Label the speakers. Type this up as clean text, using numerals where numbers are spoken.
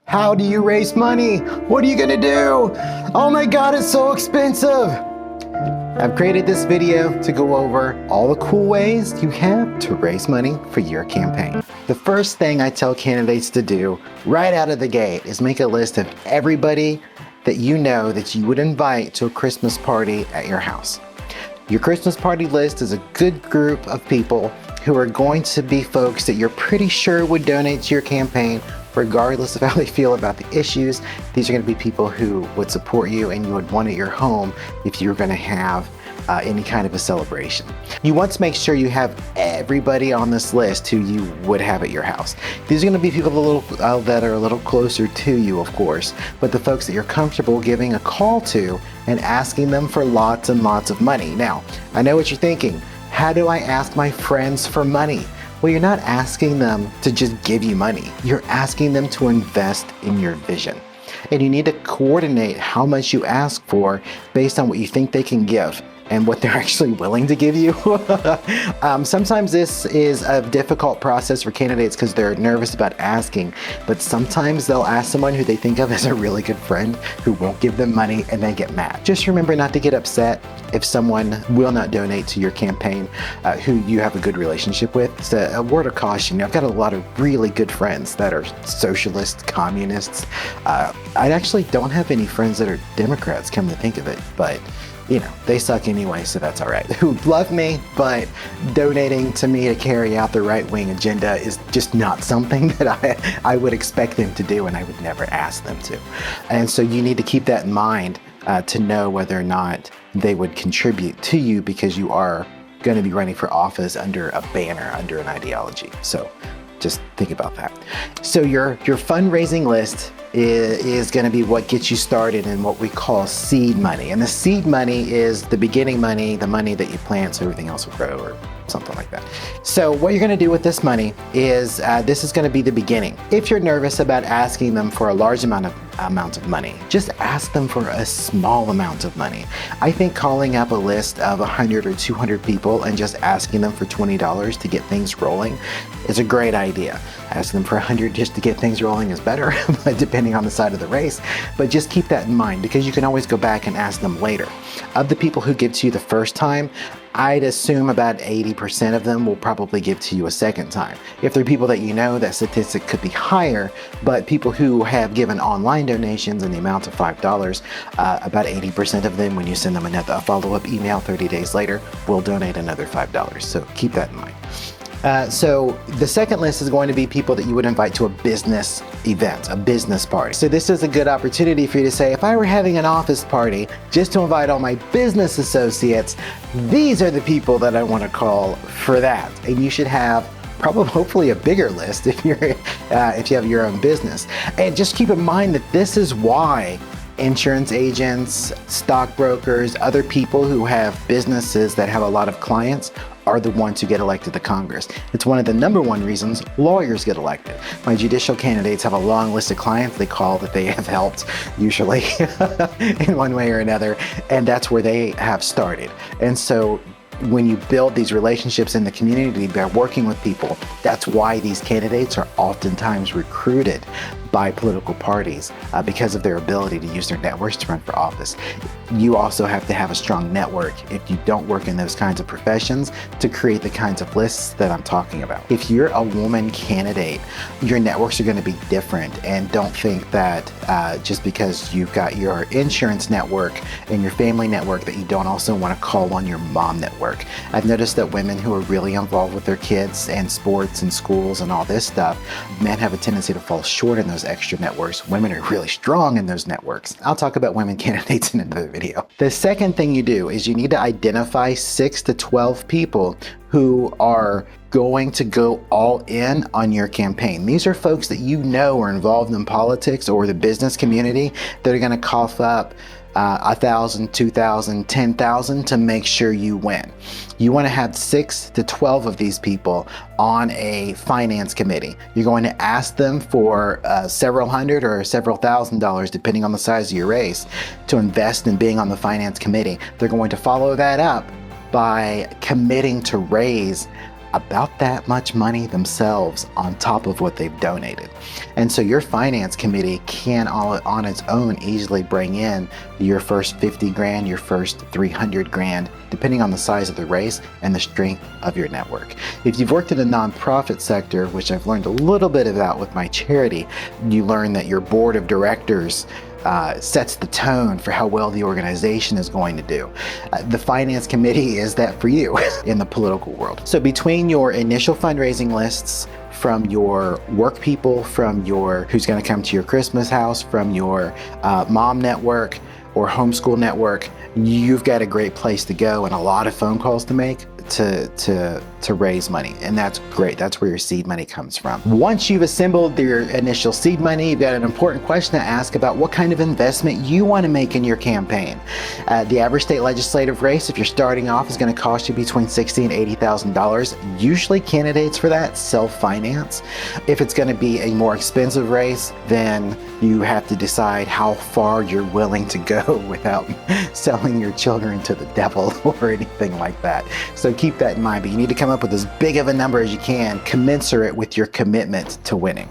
Speaker 1: How do you raise money? What are you gonna do? Oh my God, it's so expensive. I've created this video to go over all the cool ways you have to raise money for your campaign. The first thing I tell candidates to do right out of the gate is make a list of everybody that you know that you would invite to a Christmas party at your house. Your Christmas party list is a good group of people who are going to be folks that you're pretty sure would donate to your campaign regardless of how they feel about the issues. These are going to be people who would support you and you would want at your home if you're going to have any kind of a celebration. You want to make sure you have everybody on this list who you would have at your house. These are going to be people that are a little closer to you, of course, but the folks that you're comfortable giving a call to and asking them for lots and lots of money. Now, I know what you're thinking. How do I ask my friends for money? Well, you're not asking them to just give you money. You're asking them to invest in your vision. And you need to coordinate how much you ask for based on what you think they can give and what they're actually willing to give you. Sometimes this is a difficult process for candidates because they're nervous about asking, but sometimes they'll ask someone who they think of as a really good friend who won't give them money and they get mad. Just remember not to get upset if someone will not donate to your campaign who you have a good relationship with. So a word of caution, I've got a lot of really good friends that are socialists, communists. I actually don't have any friends that are Democrats, come to think of it, but you know, they suck anyway, so that's all right. Who love me, but donating to me to carry out the right-wing agenda is just not something that I would expect them to do, and I would never ask them to. And so you need to keep that in mind to know whether or not they would contribute to you because you are going to be running for office under a banner, under an ideology. So just think about that. So your fundraising list is going to be what gets you started in what we call seed money. And the seed money is the beginning money, the money that you plant so everything else will grow or something like that. So what you're going to do with this money is this is going to be the beginning. If you're nervous about asking them for a large amount of money, just ask them for a small amount of money. I think calling up a list of 100 or 200 people and just asking them for $20 to get things rolling is a great idea. Asking them for 100 just to get things rolling is better, depending on the side of the race. But just keep that in mind because you can always go back and ask them later. Of the people who give to you the first time, I'd assume about 80% of them will probably give to you a second time. If they're people that you know, that statistic could be higher, but people who have given online donations in the amount of $5, about 80% of them, when you send them a follow-up email 30 days later, will donate another $5. So keep that in mind. So the second list is going to be people that you would invite to a business event, a business party. So this is a good opportunity for you to say, if I were having an office party just to invite all my business associates, these are the people that I want to call for that. And you should have hopefully a bigger list if you have your own business. And just keep in mind that this is why insurance agents, stockbrokers, other people who have businesses that have a lot of clients are the ones who get elected to Congress. It's one of the number one reasons lawyers get elected. My judicial candidates have a long list of clients they call that they have helped, usually in one way or another, and that's where they have started. And so when you build these relationships in the community by working with people, that's why these candidates are oftentimes recruited by political parties because of their ability to use their networks to run for office. You also have to have a strong network if you don't work in those kinds of professions to create the kinds of lists that I'm talking about. If you're a woman candidate, your networks are going to be different, and don't think that just because you've got your insurance network and your family network that you don't also want to call on your mom network. I've noticed that women who are really involved with their kids and sports and schools and all this stuff, men have a tendency to fall short in those extra networks. Women are really strong in those networks. I'll talk about women candidates in another video. The second thing you do is you need to identify 6 to 12 people who are going to go all in on your campaign. These are folks that you know are involved in politics or the business community that are going to cough up $1,000, $2,000, $10,000 to make sure you win. You want to have 6 to 12 of these people on a finance committee. You're going to ask them for several hundred or several $1,000s, depending on the size of your race, to invest in being on the finance committee. They're going to follow that up by committing to raise about that much money themselves on top of what they've donated. And so your finance committee can all on its own easily bring in your first 50 grand, your first 300 grand, depending on the size of the race and the strength of your network. If you've worked in the nonprofit sector, which I've learned a little bit about with my charity, you learn that your board of directors sets the tone for how well the organization is going to do. The finance committee is that for you in the political world. So between your initial fundraising lists, from your work people, from your who's going to come to your Christmas house, from your mom network or homeschool network, you've got a great place to go and a lot of phone calls to make to raise money. And that's great. That's where your seed money comes from. Once you've assembled your initial seed money, you've got an important question to ask about what kind of investment you want to make in your campaign. The average state legislative race, if you're starting off, is going to cost you between $60,000 and $80,000. Usually candidates for that self-finance. If it's going to be a more expensive race, then you have to decide how far you're willing to go without selling your children to the devil or anything like that. So keep that in mind, but you need to come up with as big of a number as you can, commensurate with your commitment to winning.